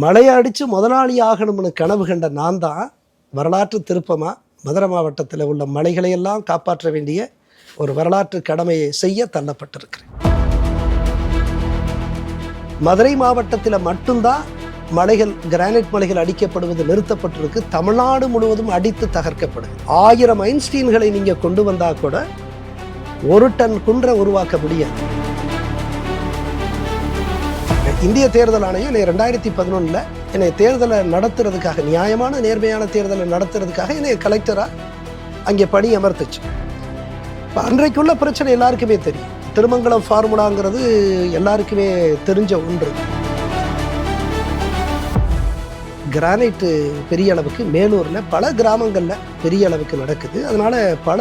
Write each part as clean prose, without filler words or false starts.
மலையை அடித்து முதலாளி ஆகணும்னு கனவு கண்ட நான் தான் வரலாற்று திருப்பமாக மதுரை மாவட்டத்தில் உள்ள மலைகளையெல்லாம் காப்பாற்ற வேண்டிய ஒரு வரலாற்று கடமையை செய்ய தள்ளப்பட்டிருக்கிறேன். மதுரை மாவட்டத்தில் மட்டும்தான் மலைகள், கிரானைட் மலைகள் அடிக்கப்படுவது நிறுத்தப்பட்டிருக்கு. தமிழ்நாடு முழுவதும் அடித்து தகர்க்கப்படுது. 1000 ஐன்ஸ்டீன்களை நீங்கள் கொண்டு வந்தால் கூட 1 டன் குன்றை உருவாக்க முடியாது. இந்திய தேர்தல் ஆணையம் என்னை 2011 என்னை தேர்தலை நடத்துறதுக்காக, நியாயமான நேர்மையான தேர்தலை நடத்துறதுக்காக என்னை கலெக்டராக அங்கே பணி அமர்த்துச்சு. இப்போ அன்றைக்குள்ள பிரச்சனை எல்லாருக்குமே தெரியும். திருமங்கலம் ஃபார்முலாங்கிறது எல்லாருக்குமே தெரிஞ்ச ஒன்று. கிரானைட்டு பெரிய அளவுக்கு மேலூரில் பல கிராமங்களில் பெரிய அளவுக்கு நடக்குது. அதனால் பல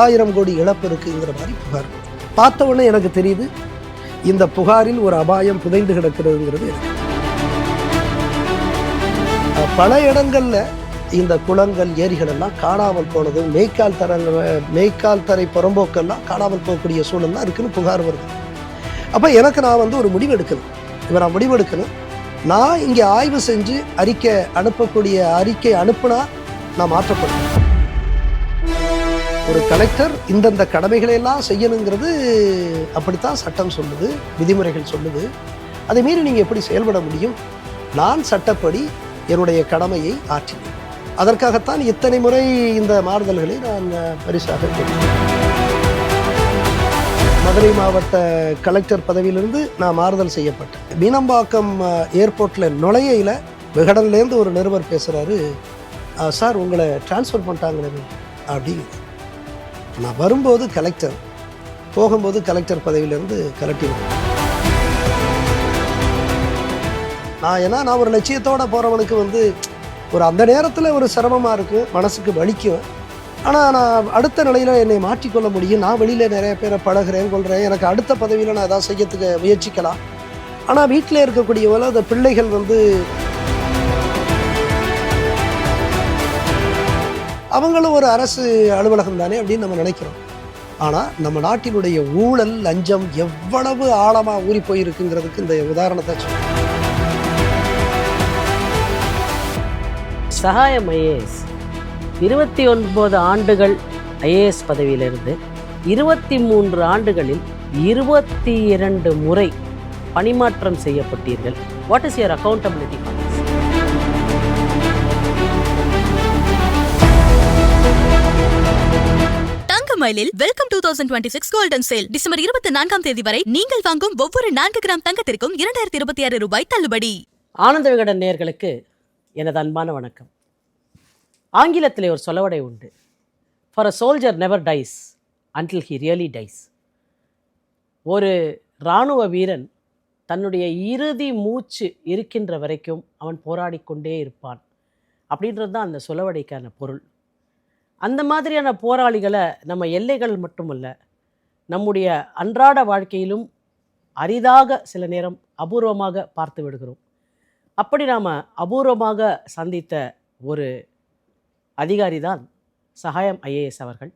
ஆயிரம் கோடி இழப்பு இருக்குங்கிற மாதிரி புகார். பார்த்த உடனே எனக்கு தெரியுது இந்த புகாரில் ஒரு அபாயம் புதைந்து கிடக்கிறதுங்கிறது. பல இடங்களில் இந்த குளங்கள், ஏரிகள் எல்லாம் காணாமல் போனது, மேய்க்கால் தரை புறம்போக்கெல்லாம் காணாமல் போகக்கூடிய சூழல்லாம் இருக்குன்னு புகார் வருது. அப்போ நான் ஒரு முடிவு எடுக்கணும். இப்போ நான் முடிவு எடுக்கணும். நான் இங்கே ஆய்வு செஞ்சு அறிக்கை அனுப்புனா நான் மாற்றப்படுவேன். ஒரு கலெக்டர் இந்தந்த கடமைகளை எல்லாம் செய்யணுங்கிறது அப்படித்தான் சட்டம் சொல்லுது, விதிமுறைகள் சொல்லுது. அதை மீறி நீங்கள் எப்படி செயல்பட முடியும்? நான் சட்டப்படி என்னுடைய கடமையை ஆற்றினேன். அதற்காகத்தான் இத்தனை முறை இந்த மாறுதல்களை நான் பரிசாக பெற்றேன். மதுரை மாவட்ட கலெக்டர் பதவியிலிருந்து நான் மாறுதல் செய்யப்பட்டேன். மீனம்பாக்கம் ஏர்போர்ட்டில் நுழையில விகடன்லேருந்து ஒரு நிருபர் பேசுகிறாரு, சார் உங்களை டிரான்ஸ்ஃபர் பண்ணிட்டாங்களே அப்படிங்குது. நான் வரும்போது கலெக்டர், போகும்போது கலெக்டர் பதவியிலேருந்து கலட்டிடுவேன். நான் ஒரு லட்சியத்தோடு போகிறவனுக்கு ஒரு அந்த நேரத்தில் ஒரு சிரமமாக இருக்கும், மனசுக்கு வலிக்கும். ஆனால் நான் அடுத்த நிலையில் என்னை மாற்றிக்கொள்ள முடியும். நான் வெளியில் நிறைய பேரை பழகிறேன், கொள்கிறேன். எனக்கு அடுத்த பதவியில் நான் எதாவது செய்யறதுக்கு முயற்சிக்கலாம். ஆனால் வீட்டில் இருக்கக்கூடியவள அந்த பிள்ளைகள் அவங்களும் ஒரு அரசு அலுவலகம் தானே அப்படின்னு நம்ம நினைக்கிறோம். ஆனால் நம்ம நாட்டினுடைய ஊழல், லஞ்சம் எவ்வளவு ஆழமாக ஊறி போயிருக்குங்கிறதுக்கு இந்த உதாரணத்தை சொல்றேன். சகாயம் ஐஏஎஸ் 29 ஆண்டுகள் ஐஏஎஸ் பதவியிலிருந்து 23 ஆண்டுகளில் 22 முறை பணிமாற்றம் செய்யப்பட்டீர்கள். What is your accountability? மயிலில் வெல்கம் 2026 கோல்டன் சேல் டிசம்பர் 24ஆம் தேதி வரை நீங்கள் வாங்கும் ஒவ்வொரு 4 கிராம் தங்கத்திற்கும் 2026 ரூபாய் தள்ளுபடி. ஆனந்த விகடன் நேயர்களுக்கு எனது அன்பான வணக்கம். ஆங்கிலத்திலே ஒரு சொலவடை உண்டு, for a soldier never dies until he really dies. ஒரு இராணுவ வீரன் தன்னுடைய இறுதி மூச்சு இருக்கின்ற வரைக்கும் அவன் போராடிக்கொண்டே இருப்பான் அப்படின்றது தான் அந்த சொலவடைக்கான பொருள். அந்த மாதிரியான போராளிகளை நம்ம எல்லைகள் மட்டுமல்ல, நம்முடைய அன்றாட வாழ்க்கையிலும் அரிதாக சில நேரம் அபூர்வமாக பார்த்து விடுகிறோம். அப்படி நாம் அபூர்வமாக சந்தித்த ஒரு அதிகாரி தான் சகாயம் ஐஏஎஸ் அவர்கள்.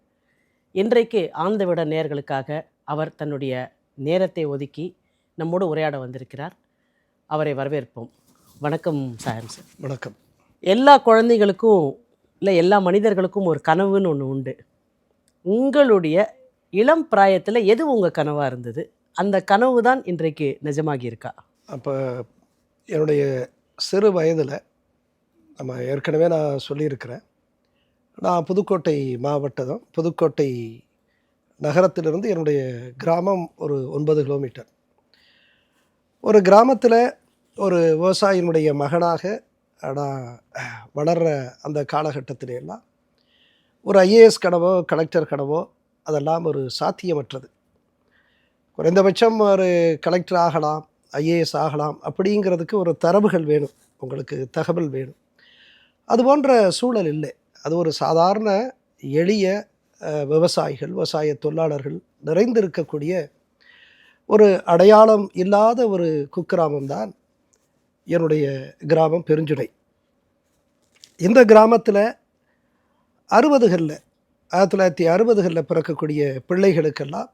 இன்றைக்கு ஆனந்த விகடன் நேயர்களுக்காக அவர் தன்னுடைய நேரத்தை ஒதுக்கி நம்மோடு உரையாட வந்திருக்கிறார். அவரை வரவேற்போம். வணக்கம் சகாயம் சார். வணக்கம். எல்லா குழந்தைகளுக்கும் இல்லை எல்லா மனிதர்களுக்கும் ஒரு கனவுன்னு ஒன்று உண்டு. உங்களுடைய இளம் பிராயத்தில் எது உங்கள் கனவாக இருந்தது? அந்த கனவு தான் இன்றைக்கு நிஜமாகி இருக்கா? அப்போ என்னுடைய சிறு வயதில் நம்ம ஏற்கனவே நான் சொல்லியிருக்கிறேன், நான் புதுக்கோட்டை மாவட்டம், புதுக்கோட்டை நகரத்திலிருந்து என்னுடைய கிராமம் ஒரு 9 கிலோமீட்டர். ஒரு கிராமத்தில் ஒரு விவசாயினுடைய மகனாக நான் வளர்கிற அந்த காலகட்டத்திலெல்லாம் ஒரு ஐஏஎஸ் கனவோ கலெக்டர் கனவோ அதெல்லாம் ஒரு சாத்தியமற்றது. குறைந்தபட்சம் ஒரு கலெக்டர் ஆகலாம், ஐஏஎஸ் ஆகலாம் அப்படிங்கிறதுக்கு ஒரு தரவுகள் வேணும், உங்களுக்கு தகவல் வேணும். அது போன்ற சூழல் இல்லை. அது ஒரு சாதாரண எளிய விவசாயிகள், விவசாய தொழிலாளர்கள் நிறைந்திருக்கக்கூடிய ஒரு அடையாளம் இல்லாத ஒரு குக்கிராமம்தான் என்னுடைய கிராமம் பெருஞ்சுடை. இந்த கிராமத்தில் 1960களில் பிறக்கக்கூடிய பிள்ளைகளுக்கெல்லாம்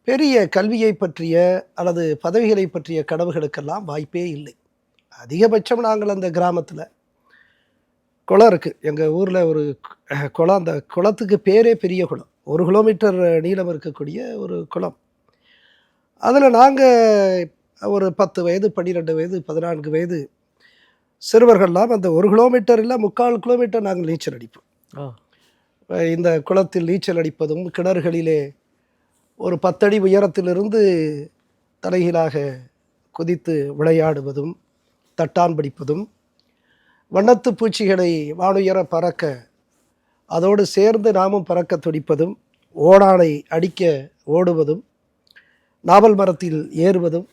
பெரிய கல்வியை பற்றிய அல்லது பதவிகளை பற்றிய கனவுகளுக்கெல்லாம் வாய்ப்பே இல்லை. அதிகபட்சம் நாங்கள் அந்த கிராமத்தில் குளம் இருக்குது, எங்கள் ஊரில் ஒரு குளம், அந்த குளத்துக்கு பேரே பெரிய குளம், 1 கிலோமீட்டர் நீளம் இருக்கக்கூடிய ஒரு குளம். அதில் நாங்கள் ஒரு 10 வயது 12 வயது 14 வயது சிறுவர்கள்லாம் அந்த 1 கிலோமீட்டர் இல்லை 3/4 கிலோமீட்டர் நாங்கள் நீச்சல் அடிப்போம். இந்த குளத்தில் நீச்சல் அடிப்பதும், கிணறுகளிலே ஒரு 10 அடி உயரத்திலிருந்து தலைகீழாக குதித்து விளையாடுவதும், தட்டான் பிடிப்பதும், வண்ணத்து பூச்சிகளை வானுயர பறக்க அதோடு சேர்ந்து நாமும் பறக்க துடிப்பதும், ஓடானை அடிக்க ஓடுவதும், நாவல் மரத்தில் ஏறுவதும்,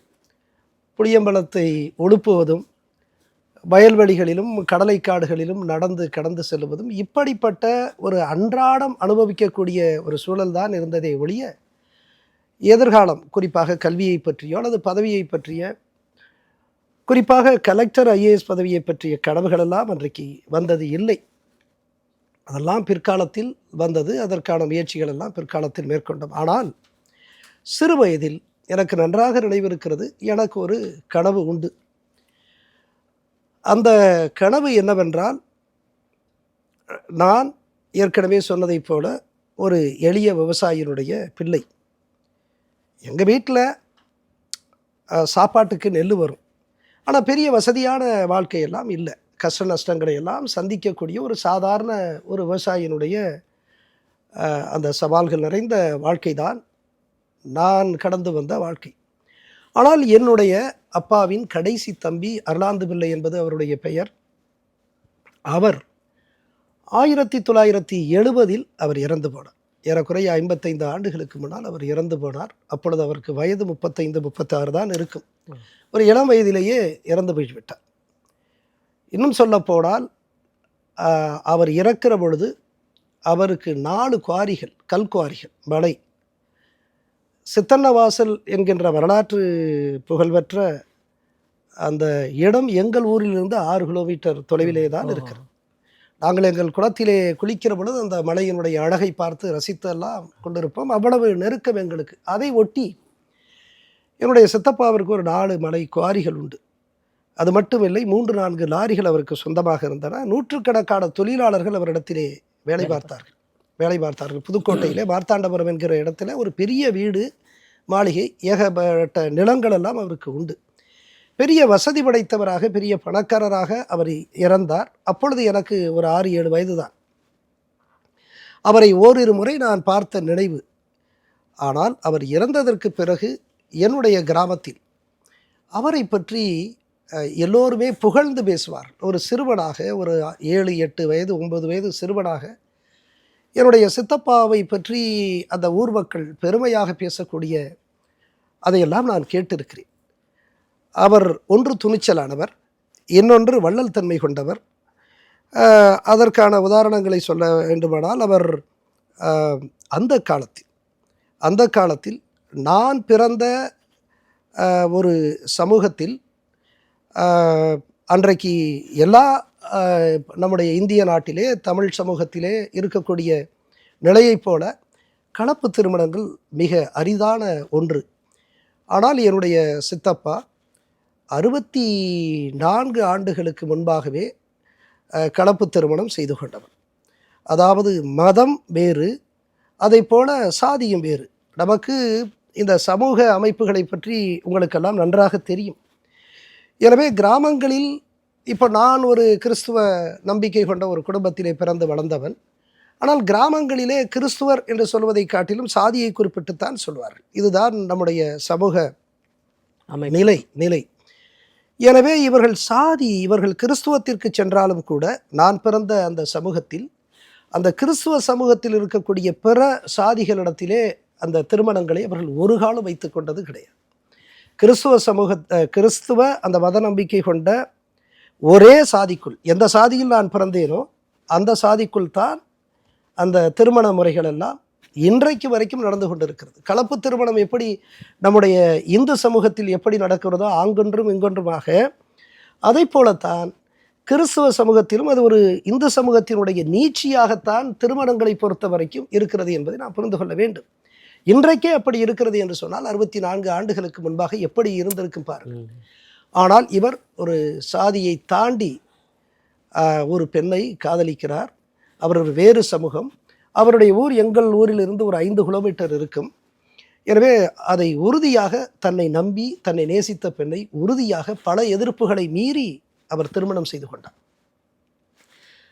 புளியம்பழத்தை ஒழுப்புவதும், வயல்வெளிகளிலும் கடலை காடுகளிலும் நடந்து கடந்து செல்வதும், இப்படிப்பட்ட ஒரு அன்றாடம் அனுபவிக்கக்கூடிய ஒரு சூழல் தான் இருந்ததே ஒழிய எதிர்காலம் குறிப்பாக கல்வியை பற்றியோ அல்லது பதவியை பற்றிய, குறிப்பாக கலெக்டர் ஐஏஎஸ் பதவியை பற்றிய கனவுகளெல்லாம் அன்றைக்கு வந்தது இல்லை. அதெல்லாம் பிற்காலத்தில் வந்தது. அதற்கான முயற்சிகள் எல்லாம் பிற்காலத்தில் மேற்கொண்டோம். ஆனால் சிறு வயதில் எனக்கு நன்றாக நினைவிருக்கிறது, எனக்கு ஒரு கனவு உண்டு. அந்த கனவு என்னவென்றால், நான் ஏற்கனவே சொன்னதைப் போல ஒரு எளிய விவசாயினுடைய பிள்ளை. எங்கள் வீட்டில் சாப்பாட்டுக்கு நெல் வரும், ஆனால் பெரிய வசதியான வாழ்க்கையெல்லாம் இல்லை. கஷ்ட நஷ்டங்களை எல்லாம் சந்திக்கக்கூடிய ஒரு சாதாரண ஒரு விவசாயினுடைய அந்த சவால்கள் நிறைந்த வாழ்க்கை தான் நான் கடந்து வந்த வாழ்க்கை. ஆனால் என்னுடைய அப்பாவின் கடைசி தம்பி அர்லாந்து பிள்ளை என்பது அவருடைய பெயர். அவர் 1970 அவர் இறந்து போனார். ஏறக்குறைய 55 ஆண்டுகளுக்கு முன்னால் அவர் இறந்து போனார். அப்பொழுது அவருக்கு வயது 35-36 தான் இருக்கும். ஒரு இளம் வயதிலேயே இறந்து போய்விட்டார். இன்னும் சொல்ல போனால் அவர் இறக்கிற பொழுது அவருக்கு 4 குவாரிகள், கல் குவாரிகள், மலை, சித்தன்னவாசல் என்கின்ற வரலாற்று புகழ்பெற்ற அந்த இடம் எங்கள் ஊரிலிருந்து 6 கிலோமீட்டர் தொலைவிலே தான் இருக்கிறது. நாங்கள் எங்கள் குளத்திலே குளிக்கிற பொழுது அந்த மலையினுடைய அழகை பார்த்து ரசித்தெல்லாம் கொண்டிருப்போம். அவ்வளவு நெருக்கம் எங்களுக்கு. அதை ஒட்டி என்னுடைய சித்தப்பாவிற்கு ஒரு 4 மலை குவாரிகள் உண்டு. அது மட்டுமில்லை, 3-4 லாரிகள் அவருக்கு சொந்தமாக இருந்தன. 100கணக்கான தொழிலாளர்கள் அவரிடத்திலே வேலை பார்த்தார்கள். புதுக்கோட்டையிலே மார்த்தாண்டபுரம் என்கிற இடத்துல ஒரு பெரிய வீடு, மாளிகை, ஏகப்பட்ட நிலங்கள் எல்லாம் அவருக்கு உண்டு. பெரிய வசதி படைத்தவராக, பெரிய பணக்காரராக அவர் இறந்தார். அப்பொழுது எனக்கு ஒரு 6-7 வயது தான். அவரை ஓரிரு முறை நான் பார்த்த நினைவு. ஆனால் அவர் இறந்ததற்கு பிறகு என்னுடைய கிராமத்தில் அவரை பற்றி எல்லோருமே புகழ்ந்து பேசுவார். ஒரு சிறுவனாக, ஒரு 7-8 வயது 9 வயது சிறுவனாக என்னுடைய சித்தப்பாவை பற்றி அந்த ஊர் மக்கள் பெருமையாக பேசக்கூடிய அதையெல்லாம் நான் கேட்டிருக்கிறேன். அவர் ஒன்று துணிச்சலானவர், இன்னொன்று வள்ளல் தன்மை கொண்டவர். அதற்கான உதாரணங்களை சொல்ல வேண்டுமானால், அவர் அந்த காலத்தில் நான் பிறந்த ஒரு சமூகத்தில் அன்றைக்கு எல்லா நம்முடைய இந்திய நாட்டிலே தமிழ் சமூகத்திலே இருக்கக்கூடிய நிலையைப் போல கலப்பு திருமணங்கள் மிக அரிதான ஒன்று. ஆனால் என்னுடைய சித்தப்பா 64 ஆண்டுகளுக்கு முன்பாகவே கலப்பு திருமணம் செய்து கொண்டவர். அதாவது மதம் வேறு, அதை போல சாதியும் வேறு. நமக்கு இந்த சமூக அமைப்புகளை பற்றி உங்களுக்கெல்லாம் நன்றாக தெரியும். எனவே கிராமங்களில், இப்போ நான் ஒரு கிறிஸ்துவ நம்பிக்கை கொண்ட ஒரு குடும்பத்திலே பிறந்து வளர்ந்தவன். ஆனால் கிராமங்களிலே கிறிஸ்துவர் என்று சொல்வதை காட்டிலும் சாதியை குறிப்பிட்டுத்தான் சொல்வார்கள். இதுதான் நம்முடைய சமூக நிலை. எனவே இவர்கள் கிறிஸ்துவத்திற்கு சென்றாலும் கூட, நான் பிறந்த அந்த சமூகத்தில், அந்த கிறிஸ்துவ சமூகத்தில் இருக்கக்கூடிய பிற சாதிகளிடத்திலே அந்த திருமணங்களை அவர்கள் ஒரு காலம் வைத்து கொண்டது கிடையாது. கிறிஸ்துவ அந்த மத நம்பிக்கை கொண்ட ஒரே சாதிக்குள், எந்த சாதியில் நான் பிறந்தேனோ அந்த சாதிக்குள் தான் அந்த திருமண முறைகள் எல்லாம் இன்றைக்கு வரைக்கும் நடந்து கொண்டிருக்கிறது. கலப்பு திருமணம் எப்படி நம்முடைய இந்து சமூகத்தில் எப்படி நடக்கிறதோ ஆங்கொன்றும் இங்கொன்றுமாக, அதை போலத்தான் கிறிஸ்துவ சமூகத்திலும் அது ஒரு இந்து சமூகத்தினுடைய நீட்சியாகத்தான் திருமணங்களை பொறுத்த வரைக்கும் இருக்கிறது என்பதை நாம் புரிந்து கொள்ள வேண்டும். இன்றைக்கே அப்படி இருக்கிறது என்று சொன்னால் 64 ஆண்டுகளுக்கு முன்பாக எப்படி இருந்திருக்கும் பாருங்கள். ஆனால் இவர் ஒரு சாதியை தாண்டி ஒரு பெண்ணை காதலிக்கிறார். அவர் ஒரு வேறு சமூகம். அவருடைய ஊர் எங்கள் ஊரிலிருந்து ஒரு 5 கிலோமீட்டர் இருக்கும். எனவே அதை உறுதியாக தன்னை நம்பி தன்னை நேசித்த பெண்ணை உறுதியாக பல எதிர்ப்புகளை மீறி அவர் திருமணம் செய்து கொண்டார்.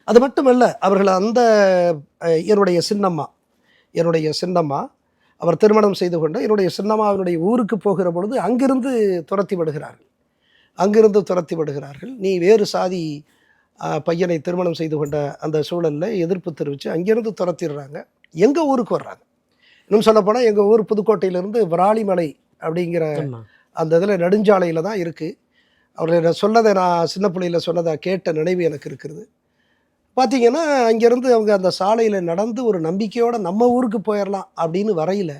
அது மட்டுமல்ல, அவர்கள் அந்த என்னுடைய சின்னம்மா அவர் திருமணம் செய்து கொண்ட என்னுடைய சின்னம்மாவினுடைய ஊருக்கு போகிற பொழுது அங்கிருந்து துரத்தி விடுகிறார்கள். நீ வேறு சாதி பையனை திருமணம் செய்து கொண்ட அந்த சூழலில் எதிர்ப்பு தெரிவித்து அங்கிருந்து துரத்திடுறாங்க. எங்கள் ஊருக்கு வர்றாங்க. இன்னும் சொல்லப்போனால் எங்கள் ஊர் புதுக்கோட்டையிலேருந்து விராலிமலை அப்படிங்கிற அந்த இதில் நெடுஞ்சாலையில் தான் இருக்குது. அவர்கள் சொன்னதை நான் சின்ன பிள்ளையில் சொன்னதை கேட்ட நினைவு எனக்கு இருக்கிறது. பார்த்திங்கன்னா அங்கேருந்து அவங்க அந்த சாலையில் நடந்து ஒரு நம்பிக்கையோடு நம்ம ஊருக்கு போயிடலாம் அப்படின்னு வரையில்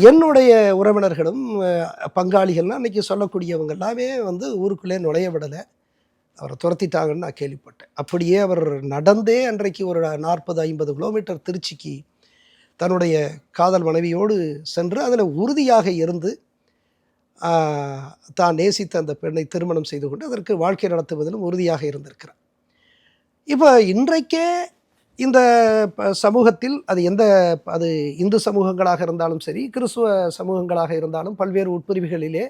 என்னுடைய உறவினர்களும் பங்காளிகள்லாம் அன்றைக்கி சொல்லக்கூடியவங்க எல்லாமே ஊருக்குள்ளே நுழைய விடலை, அவரை துரத்திட்டாங்கன்னு நான் கேள்விப்பட்டேன். அப்படியே அவர் நடந்தே அன்றைக்கு ஒரு 40-50 கிலோமீட்டர் திருச்சிக்கு தன்னுடைய காதல் மனைவியோடு சென்று அதில் உறுதியாக இருந்து தான் நேசித்த அந்த பெண்ணை திருமணம் செய்து கொண்டு அதற்கு வாழ்க்கை நடத்துவதிலும் உறுதியாக இருந்திருக்கிறார். இப்போ இன்றைக்கே இந்த சமூகத்தில் அது இந்து சமூகங்களாக இருந்தாலும் சரி, கிறிஸ்துவ சமூகங்களாக இருந்தாலும் பல்வேறு உட்பிரிவுகளிலே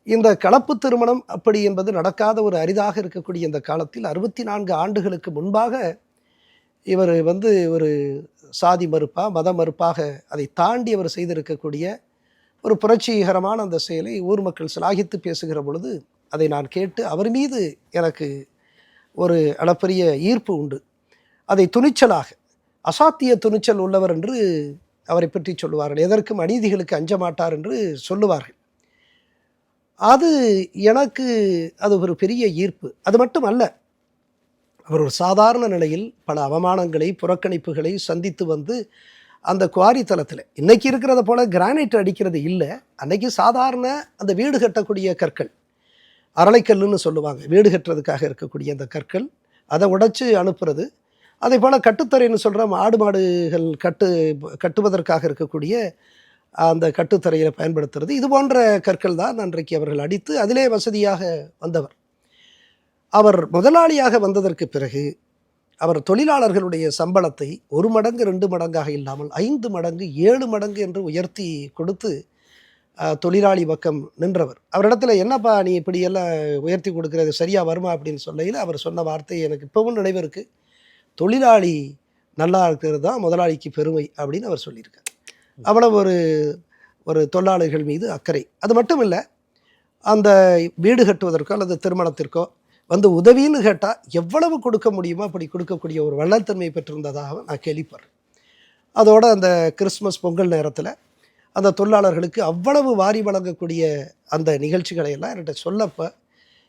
இந்த கலப்பு திருமணம் அப்படி என்பது நடக்காத ஒரு அரிதாக இருக்கக்கூடிய இந்த காலத்தில் 64 ஆண்டுகளுக்கு முன்பாக இவர் ஒரு சாதி மறுப்பாக மத மறுப்பாக அதை தாண்டி அவர் செய்திருக்கக்கூடிய ஒரு புரட்சிகரமான அந்த செயலை ஊர் மக்கள் சிலாகித்து பேசுகிற பொழுது அதை நான் கேட்டு அவர் மீது எனக்கு ஒரு அளப்பரிய ஈர்ப்பு உண்டு. அதை துணிச்சலாக அசாத்திய துணிச்சல் உள்ளவர் என்று அவரை பற்றி சொல்லுவார்கள். எதற்கும் அநீதிகளுக்கு அஞ்ச மாட்டார் என்று சொல்லுவார்கள். அது எனக்கு அது ஒரு பெரிய ஈர்ப்பு. அது மட்டும் அல்ல, அவர் ஒரு சாதாரண நிலையில் பல அவமானங்களை புறக்கணிப்புகளை சந்தித்து அந்த குவாரி தளத்தில் இன்றைக்கி இருக்கிறத போல் கிரானைட் அடிக்கிறது இல்லை. அன்றைக்கி சாதாரண அந்த வீடு கட்டக்கூடிய கற்கள், அரளைக்கல்லுன்னு சொல்லுவாங்க, வீடு கட்டுறதுக்காக இருக்கக்கூடிய அந்த கற்கள், அதை உடைச்சி அனுப்புறது. அதே போல் கட்டுத்தரைன்னு சொல்கிற மாடுகள் கட்டுவதற்காக இருக்கக்கூடிய அந்த கட்டுத்தரையில் பயன்படுத்துறது, இது போன்ற கற்கள் தான் அன்றைக்கு அவர்கள் அடித்து அதிலே வசதியாக வந்தவர். அவர் முதலாளியாக வந்ததற்கு பிறகு அவர் தொழிலாளர்களுடைய சம்பளத்தை 1 மடங்கு 2 மடங்காக இல்லாமல் 5 மடங்கு 7 மடங்கு என்று உயர்த்தி கொடுத்து தொழிலாளி பக்கம் நின்றவர். அவரிடத்துல என்னப்பா நீ இப்படியெல்லாம் உயர்த்தி கொடுக்குறது சரியாக வருமா அப்படின்னு சொல்லையில் அவர் சொன்ன வார்த்தை எனக்கு இப்போவும் நினைவு இருக்குது. தொழிலாளி நல்லா இருக்கிறது தான் முதலாளிக்கு பெருமை அப்படின்னு அவர் சொல்லியிருக்கார். அவ்வளவு ஒரு தொழிலாளர்கள் மீது அக்கறை. அது மட்டும் இல்லை, அந்த வீடு கட்டுவதற்கோ அல்லது திருமணத்திற்கோ உதவின்னு கேட்டால் எவ்வளவு கொடுக்க முடியுமோ அப்படி கொடுக்கக்கூடிய ஒரு வள்ளல்தன்மை பெற்றிருந்ததாக நான் கேள்விப்படுறேன். அதோடு அந்த கிறிஸ்மஸ் பொங்கல் நேரத்தில் அந்த தொழிலாளர்களுக்கு அவ்வளவு வாரி வழங்கக்கூடிய அந்த நிகழ்ச்சிகளை எல்லாம் என்கிட்ட சொல்லப்போ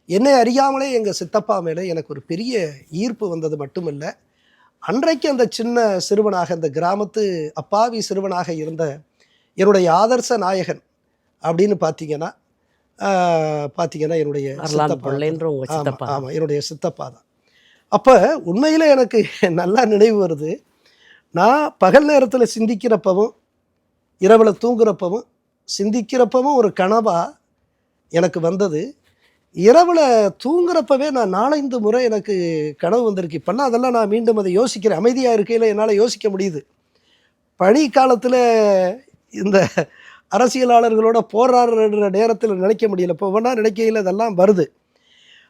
என்னை அறியாமலே எங்கள் சித்தப்பா மேலே எனக்கு ஒரு பெரிய ஈர்ப்பு வந்தது மட்டுமில்லை, அன்றைக்கு அந்த சின்ன சிறுவனாக, அந்த கிராமத்து அப்பாவி சிறுவனாக இருந்த என்னுடைய ஆதர்ச நாயகன் அப்படின்னு பார்த்தீங்கன்னா என்னுடைய சித்தப்பா. ஆமாம், என்னுடைய சித்தப்பா தான். அப்போ உண்மையில் எனக்கு நல்லா நினைவு வருது. நான் பகல் நேரத்தில் சிந்திக்கிறப்பவும் இரவில் தூங்குறப்பவும் சிந்திக்கிறப்பவும் ஒரு கனவாக எனக்கு வந்தது. இரவில் தூங்குறப்பவே நான் 4-5 முறை எனக்கு கனவு வந்திருக்கு. இப்போல்லாம் அதெல்லாம் நான் மீண்டும் அதை யோசிக்கிறேன். அமைதியாக இருக்கையில் என்னால் யோசிக்க முடியுது. பனி காலத்தில் இந்த அரசியலாளர்களோட போராடுற நேரத்தில் நினைக்க முடியல, இப்போ ஒவ்வொன்றா நினைக்கையில் இதெல்லாம் வருது.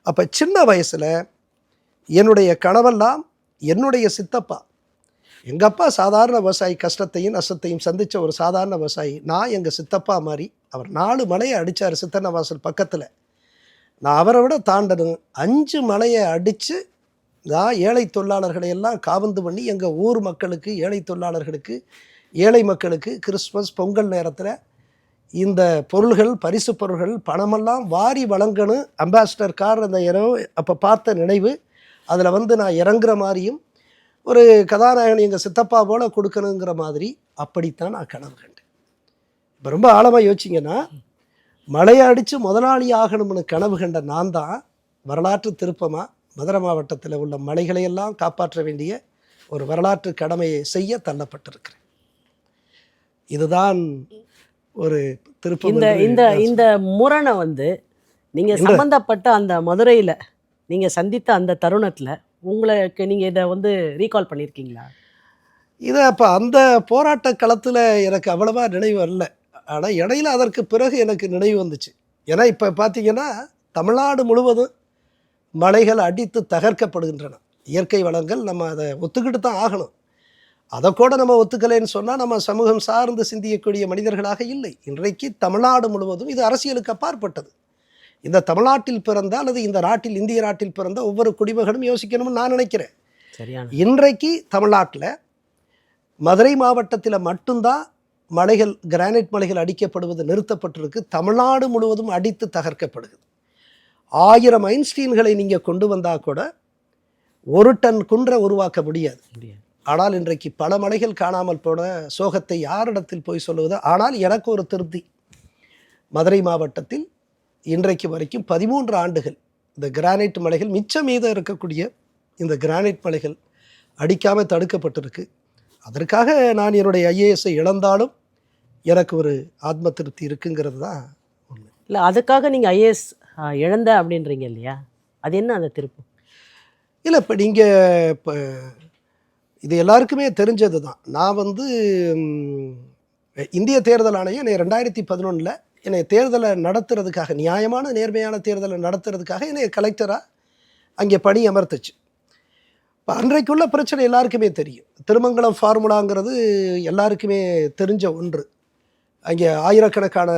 அப்போ சின்ன வயசில் என்னுடைய கனவெல்லாம் என்னுடைய சித்தப்பா, எங்கள் அப்பா சாதாரண விவசாயி, கஷ்டத்தையும் நஷ்டத்தையும் சந்தித்த ஒரு சாதாரண விவசாயி. நான் எங்கள் சித்தப்பா மாதிரி அவர் 4 மலையை அடித்தார் சித்தன்ன வாசல் பக்கத்தில். நான் அவரை விட தாண்டணும். 5 மலையை அடித்து நான் ஏழை தொழிலாளர்களை எல்லாம் காவந்து பண்ணி எங்கள் ஊர் மக்களுக்கு, ஏழை தொழிலாளர்களுக்கு, ஏழை மக்களுக்கு கிறிஸ்மஸ் பொங்கல் நேரத்தில் இந்த பொருள்கள், பரிசு பொருள்கள், பணமெல்லாம் வாரி வழங்கணும். அம்பாசிடர் கார் அந்த இரவு அப்போ பார்த்த நினைவு, அதில் நான் இறங்குற மாதிரியும் ஒரு கதாநாயகன் எங்கள் சித்தப்பா போல் கொடுக்கணுங்கிற மாதிரி அப்படித்தான் நான் கனவு கண்டேன். இப்போ ரொம்ப ஆழமாக யோசிச்சிங்கன்னா, மலையை அடித்து முதலாளி ஆகணும்னு கனவு கண்ட நான் தான் வரலாற்று திருப்பமாக மதுரை மாவட்டத்தில் உள்ள மலைகளையெல்லாம் காப்பாற்ற வேண்டிய ஒரு வரலாற்று கடமையை செய்ய தள்ளப்பட்டிருக்கிறேன். இதுதான் ஒரு திருப்பம் இந்த என்று இந்த நான் இந்த முரணை வந்து நீங்கள் சம்பந்தப்பட்ட அந்த மதுரையில் நீங்கள் சந்தித்த அந்த தருணத்தில் உங்களுக்கு நீங்கள் இதை வந்து ரீகால் பண்ணியிருக்கீங்களா? இதை அப்போ அந்த போராட்ட களத்தில் எனக்கு அவ்வளவா நினைவு வரல. ஆனால் இடையில அதற்கு பிறகு எனக்கு நினைவு வந்துச்சு. ஏன்னா இப்போ பார்த்தீங்கன்னா தமிழ்நாடு முழுவதும் மலைகள் அடித்து தகர்க்கப்படுகின்றன. இயற்கை வளங்கள் நம்ம அதை ஒத்துக்கிட்டு தான் ஆகணும். அதை கூட நம்ம ஒத்துக்கலைன்னு சொன்னால் நம்ம சமூகம் சார்ந்து சிந்திக்கக்கூடிய மனிதர்களாக இல்லை. இன்றைக்கு தமிழ்நாடு முழுவதும் இது அரசியலுக்கு அப்பாற்பட்டது. இந்த தமிழ்நாட்டில் பிறந்த அல்லது இந்த நாட்டில் இந்திய நாட்டில் பிறந்த ஒவ்வொரு குடிமகனும் யோசிக்கணும்னு நான் நினைக்கிறேன். சரியான. இன்றைக்கு தமிழ்நாட்டில் மதுரை மாவட்டத்தில் மட்டும்தான் மலைகள், கிரானைட் மலைகள் அடிக்கப்படுவது நிறுத்தப்பட்டிருக்கு. தமிழ்நாடு முழுவதும் அடித்து தகர்க்கப்படுது. 1000 ஐன்ஸ்டீன்களை நீங்கள் கொண்டு வந்தால் கூட 1 டன் குன்றை உருவாக்க முடியாது. ஆனால் இன்றைக்கு பல மலைகள் காணாமல் போன சோகத்தை யாரிடத்தில் போய் சொல்லுவது? ஆனால் எனக்கு ஒரு திருப்தி, மதுரை மாவட்டத்தில் இன்றைக்கு வரைக்கும் 13 ஆண்டுகள் இந்த கிரானைட் மலைகள், மிச்சம் மீதம் இருக்கக்கூடிய இந்த கிரானைட் மலைகள் அடிக்காமல் தடுக்கப்பட்டிருக்கு. அதற்காக நான் என்னுடைய ஐஏஎஸ்ஐ இழந்தாலும் எனக்கு ஒரு ஆத்ம திருப்தி இருக்குங்கிறது தான் உண்மை. இல்லை, அதுக்காக நீங்கள் ஐஏஎஸ் இழந்த அப்படின்றீங்க இல்லையா? அது என்ன அந்த திருப்பு? இல்லை, இப்போ நீங்கள் இப்போ இது எல்லாருக்குமே தெரிஞ்சது தான். நான் வந்து இந்திய தேர்தல் ஆணையம் என்னை 2011 என்னை தேர்தலை நடத்துறதுக்காக, நியாயமான நேர்மையான தேர்தலை நடத்துறதுக்காக என்னை கலெக்டராக அங்கே பணி அமர்த்துச்சு. இப்போ அன்றைக்குள்ள பிரச்சனை எல்லாருக்குமே தெரியும். திருமங்கலம் ஃபார்முலாங்கிறது எல்லாருக்குமே தெரிஞ்ச ஒன்று. அங்கே ஆயிரக்கணக்கான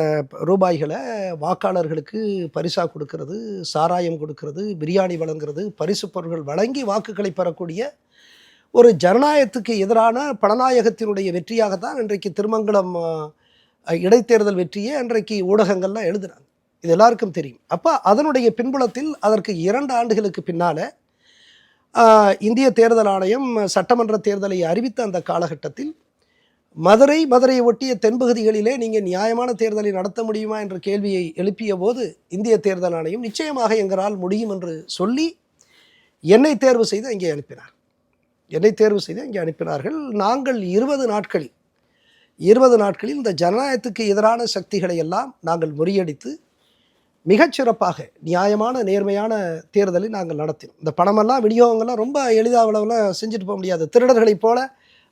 ரூபாய்களை வாக்காளர்களுக்கு பரிசாக கொடுக்கறது, சாராயம் கொடுக்கறது, பிரியாணி வழங்குறது, பரிசு பொருட்கள் வழங்கி வாக்குகளை பெறக்கூடிய ஒரு ஜனநாயகத்துக்கு எதிரான பணநாயகத்தினுடைய வெற்றியாகத்தான் இன்றைக்கு திருமங்கலம் இடைத்தேர்தல் வெற்றியை அன்றைக்கு ஊடகங்கள்லாம் எழுதுகிறாங்க. இது எல்லாருக்கும் தெரியும். அப்போ அதனுடைய பின்புலத்தில் அதற்கு 2 ஆண்டுகளுக்கு பின்னால் இந்திய தேர்தல் ஆணையம் சட்டமன்ற தேர்தலை அறிவித்த அந்த காலகட்டத்தில் மதுரையை ஒட்டிய தென்பகுதிகளிலே நீங்கள் நியாயமான தேர்தலை நடத்த முடியுமா என்ற கேள்வியை எழுப்பிய போது இந்திய தேர்தல் ஆணையம் நிச்சயமாக எங்களால் முடியும் என்று சொல்லி என்னை தேர்வு செய்து அங்கே அனுப்பினார்கள். நாங்கள் 20 நாட்களில் இந்த ஜனநாயகத்துக்கு எதிரான சக்திகளை எல்லாம் நாங்கள் முறியடித்து மிகச்சிறப்பாக நியாயமான நேர்மையான தேர்தலை நாங்கள் நடத்தினோம். இந்த பணமெல்லாம் விநியோகங்கள்லாம் ரொம்ப எளிதாக அவ்வளோலாம் செஞ்சுட்டு போக முடியாது. திருடர்களைப் போல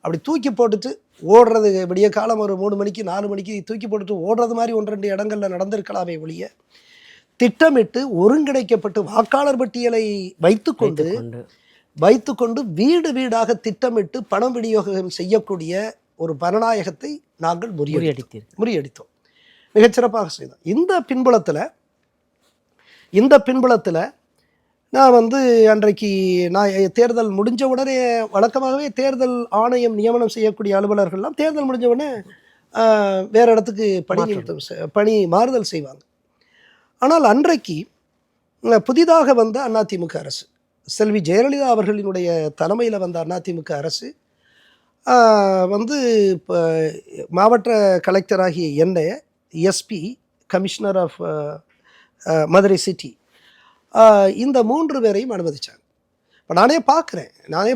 அப்படி தூக்கி போட்டுட்டு ஓடுறது, விடிய காலம் ஒரு 3 மணிக்கு 4 மணிக்கு தூக்கி போட்டுட்டு ஓடுறது மாதிரி 1-2 இடங்களில் நடந்திருக்கலாமே ஒழிய, திட்டமிட்டு ஒருங்கிணைக்கப்பட்டு வாக்காளர் பட்டியலை வைத்துக்கொண்டு வீடு வீடாக திட்டமிட்டு பணம் விநியோகம் செய்யக்கூடிய ஒரு பணநாயகத்தை நாங்கள் முறியடித்தோம். மிகச்சிறப்பாக செய்தோம். இந்த பின்புலத்தில் நான் வந்து அன்றைக்கு தேர்தல் முடிஞ்ச உடனே, வழக்கமாகவே தேர்தல் ஆணையம் நியமனம் செய்யக்கூடிய அலுவலர்கள்லாம் தேர்தல் முடிஞ்ச உடனே வேறு இடத்துக்கு பணி மாறுதல் செய்வாங்க. ஆனால் அன்றைக்கு புதிதாக வந்த அதிமுக அரசு, செல்வி ஜெயலலிதா அவர்களினுடைய தலைமையில் வந்த அதிமுக அரசு வந்து இப்போ மாவட்ட கலெக்டராகிய என்னை SP, commissioner of Madurai city, இந்த 3 பேரையும் அனுமதித்தாங்க. இப்போ நானே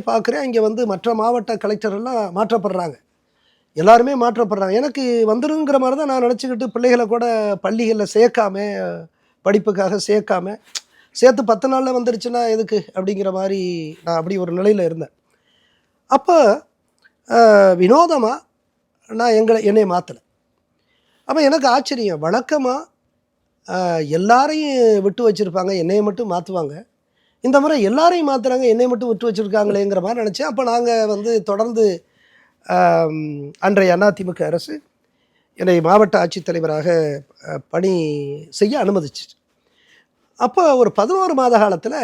பார்க்குறேன் இங்கே வந்து மற்ற மாவட்ட கலெக்டரெல்லாம் மாற்றப்படுறாங்க, எல்லாருமே மாற்றப்படுறாங்க. எனக்கு வந்துருங்கிற மாதிரி தான் நான் நினச்சிக்கிட்டு பிள்ளைகளை கூட பள்ளிகளில் படிப்புக்காக சேர்த்து 10 நாளில் வந்துருச்சுன்னா எதுக்கு அப்படிங்கிற மாதிரி நான் அப்படி ஒரு நிலையில் இருந்தேன். அப்போ வினோதமாக நான் என்னை மாற்றலை. அப்போ எனக்கு ஆச்சரியம், வழக்கமாக எல்லாரையும் விட்டு வச்சுருப்பாங்க, என்னையை மட்டும் மாற்றுவாங்க. இந்த முறை எல்லாரையும் மாற்றுறாங்க, என்னை மட்டும் விட்டு வச்சுருக்காங்களேங்கிற மாதிரி நினச்சேன். அப்போ நாங்கள் வந்து தொடர்ந்து அன்றைய அதிமுக அரசு என்னை மாவட்ட ஆட்சித்தலைவராக பணி செய்ய அனுமதிச்சு. அப்போ ஒரு 11 மாத காலத்தில்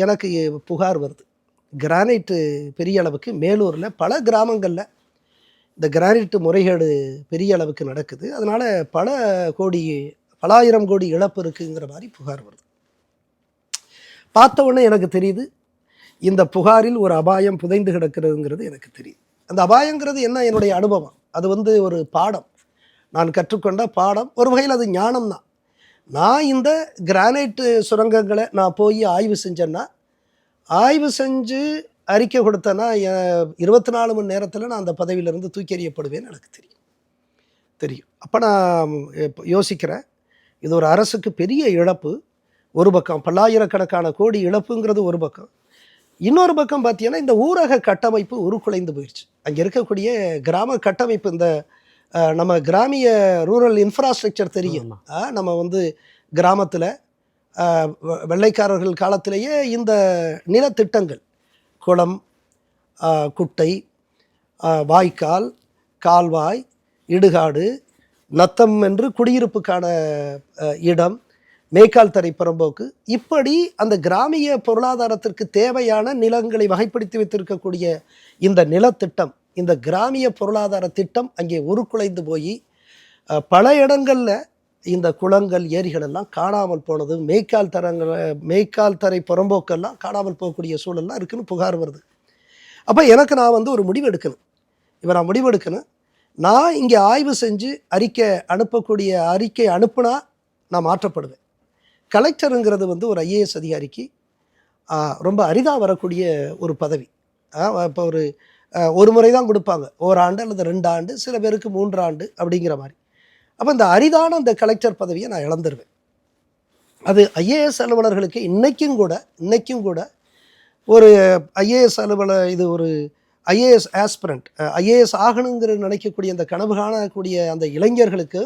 எனக்கு புகார் வருது. கிரானைட்டு பெரிய அளவுக்கு மேலூரில் பல கிராமங்களில் இந்த கிரானைட்டு முறைகேடு பெரிய அளவுக்கு நடக்குது, அதனால் பல ஆயிரம் கோடி இழப்பு இருக்குங்கிற மாதிரி புகார் வருது. பார்த்த உடனே எனக்கு தெரியுது, இந்த புகாரில் ஒரு அபாயம் புதைந்து கிடக்கிறதுங்கிறது எனக்கு தெரியுது. அந்த அபாயங்கிறது என்ன? என்னுடைய அனுபவம். அது வந்து ஒரு பாடம், நான் கற்றுக்கொண்ட பாடம். ஒரு வகையில் அது ஞானம் தான். நான் இந்த கிரானைட்டு சுரங்கங்களை நான் போய் ஆய்வு செஞ்சேன்னா, ஆய்வு செஞ்சு அறிக்கை கொடுத்தேன்னா 24 மணி நேரத்தில் நான் அந்த பதவியிலிருந்து தூக்கி எறியப்படுவேன்னு எனக்கு தெரியும். அப்போ நான் யோசிக்கிறேன், இது ஒரு அரசுக்கு பெரிய இழப்பு. ஒரு பக்கம் பல்லாயிரக்கணக்கான கோடி இழப்புங்கிறது ஒரு பக்கம். இன்னொரு பக்கம் பார்த்தீங்கன்னா இந்த ஊரக கட்டமைப்பு உருக்குலைந்து போயிடுச்சு. அங்கே இருக்கக்கூடிய கிராம கட்டமைப்பு, இந்த நம்ம கிராமிய ரூரல் இன்ஃப்ராஸ்ட்ரக்சர் தெரியும். நம்ம வந்து கிராமத்தில் வெள்ளைக்காரர்கள் காலத்திலேயே இந்த நிலத்திட்டங்கள், குளம், குட்டை, வாய்க்கால், கால்வாய், இடுகாடு, நத்தம் என்று குடியிருப்புக்கான இடம், மேய்க்கால் தரை புறம்போக்கு, இப்படி அந்த கிராமிய பொருளாதாரத்திற்கு தேவையான நிலங்களை வகைப்படுத்தி வைத்திருக்கக்கூடிய இந்த நிலத்திட்டம், இந்த கிராமிய பொருளாதார திட்டம் அங்கே உருக்குலைந்து போய் பல இடங்களில் இந்த குளங்கள், ஏரிகள் எல்லாம் காணாமல் போனது, மேய்க்கால் தரை புறம்போக்கெல்லாம் காணாமல் போகக்கூடிய சூழல்லாம் இருக்குன்னு புகார் வருது. அப்போ எனக்கு நான் வந்து ஒரு முடிவு எடுக்கணும். நான் முடிவு எடுக்கணும். நான் இங்கே ஆய்வு செஞ்சு அறிக்கை அனுப்புனா நான் மாற்றப்படுவேன். கலெக்டருங்கிறது வந்து ஒரு ஐஏஎஸ் அதிகாரிக்கு ரொம்ப அரிதாக வரக்கூடிய ஒரு பதவி. இப்போ ஒரு முறை தான் கொடுப்பாங்க, ஓராண்டு அல்லது 2 ஆண்டு, சில பேருக்கு 3 ஆண்டு அப்படிங்கிற மாதிரி. அப்போ இந்த அரிதான அந்த கலெக்டர் பதவியை நான் இழந்துருவேன். அது ஐஏஎஸ் அலுவலர்களுக்கு இன்றைக்கும் கூட ஒரு ஐஏஎஸ் அலுவலர், இது ஒரு ஐஏஎஸ் ஆஸ்பிரண்ட், ஐஏஎஸ் ஆகணுங்கிற நினைக்கக்கூடிய அந்த கனவு காணக்கூடிய அந்த இளைஞர்களுக்கு,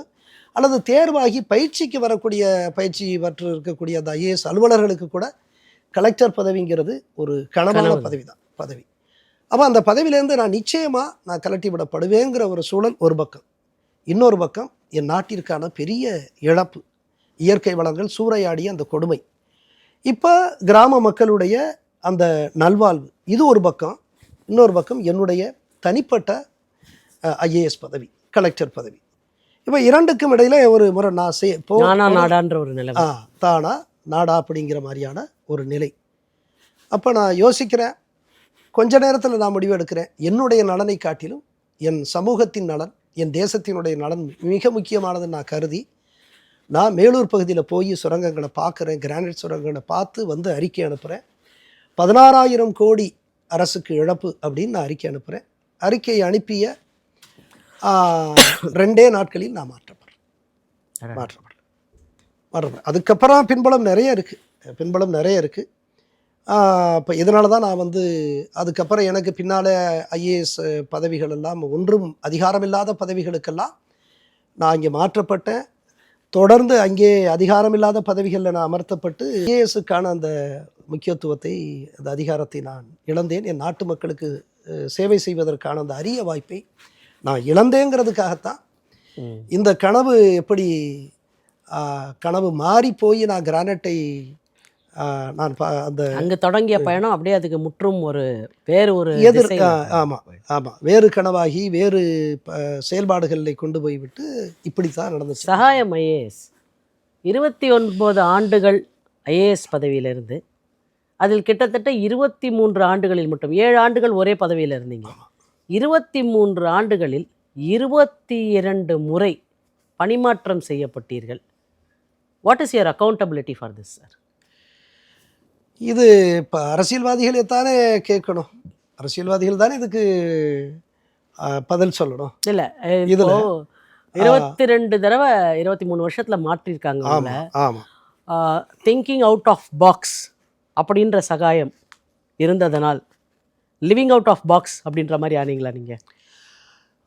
அல்லது தேர்வாகி பயிற்சிக்கு வரக்கூடிய பயிற்சி பெற்று இருக்கக்கூடிய அந்த ஐஏஎஸ் அலுவலர்களுக்கு கூட கலெக்டர் பதவிங்கிறது ஒரு கனவான பதவி. அப்போ அந்த பதவியிலேருந்து நான் நிச்சயமாக கலட்டி விடப்படுவேங்கிற ஒரு சூழல் ஒரு பக்கம். இன்னொரு பக்கம் என் நாட்டிற்கான பெரிய இழப்பு, இயற்கை வளங்கள் சூறையாடிய அந்த கொடுமை, இப்போ கிராம மக்களுடைய அந்த நல்வாழ்வு, இது ஒரு பக்கம். இன்னொரு பக்கம் என்னுடைய தனிப்பட்ட ஐஏஎஸ் பதவி, கலெக்டர் பதவி. இப்போ இரண்டுக்கும் இடையில ஒரு முறை நாடான்ற ஒரு நிலை, தானா நாடா அப்படிங்கிற மாதிரியான ஒரு நிலை. அப்போ நான் யோசிக்கிறேன், கொஞ்ச நேரத்தில் நான் முடிவு எடுக்கிறேன், என்னுடைய நலனை காட்டிலும் என் சமூகத்தின் நலன், என் தேசத்தினுடைய நலன் மிக முக்கியமானதுன்னு நான் கருதி, நான் மேலூர் பகுதியில் போய் சுரங்கங்களை பார்க்குறேன், கிரானைட் சுரங்கங்களை பார்த்து வந்து அறிக்கை அனுப்புகிறேன். 16,000 கோடி அரசுக்கு இழப்பு அப்படின்னு நான் அறிக்கை அனுப்புகிறேன். அறிக்கையை அனுப்பிய 2 நாட்களில் நான் மாற்றப்படுறேன். அதுக்கப்புறம் பின்புலம் நிறைய இருக்குது. இப்போ இதனால தான் நான் வந்து அதுக்கப்புறம் எனக்கு பின்னால் ஐஏஎஸ் பதவிகள் எல்லாம், ஒன்றும் அதிகாரமில்லாத பதவிகளுக்கெல்லாம் நான் இங்கே மாற்றப்பட்டேன். தொடர்ந்து அங்கே அதிகாரமில்லாத பதவிகளில் நான் அமர்த்தப்பட்டு ஐஏஎஸ்ஸுக்கான அந்த முக்கியத்துவத்தை, அந்த அதிகாரத்தை நான் இழந்தேன். என் நாட்டு மக்களுக்கு சேவை செய்வதற்கான அந்த அரிய வாய்ப்பை நான் இழந்தேங்கிறதுக்காகத்தான் இந்த கனவு எப்படி கனவு மாறி போய் நான் கிரானைட்டை நான் அந்த அங்கே தொடங்கிய பயணம் அப்படியே அதுக்கு முற்றும் வேறு வேறு கனவாகி வேறு செயல்பாடுகளில் கொண்டு போய்விட்டு இப்படி தான் நடந்துச்சு. சகாயம் ஐஏஎஸ் 29 ஆண்டுகள் ஐஏஎஸ் பதவியிலிருந்து, அதில் கிட்டத்தட்ட 23 ஆண்டுகளில் மட்டும், 7 ஆண்டுகள் ஒரே பதவியில் இருந்தீங்க. 23 ஆண்டுகளில் 22 முறை பணிமாற்றம் செய்யப்பட்டீர்கள். What is your accountability for this sir? இது இப்போ அரசியல்வாதிகளை தானே கேட்கணும், அரசியல்வாதிகள் தானே இதுக்கு பதில் சொல்லணும். இல்லை, இதில் 22 தடவை 23 வருஷத்தில் மாற்றிருக்காங்க. ஆமாம், திங்கிங் அவுட் ஆஃப் பாக்ஸ் அப்படின்ற சகாயம் இருந்ததனால் லிவிங் அவுட் ஆஃப் பாக்ஸ் அப்படின்ற மாதிரி ஆனீங்களா நீங்கள்?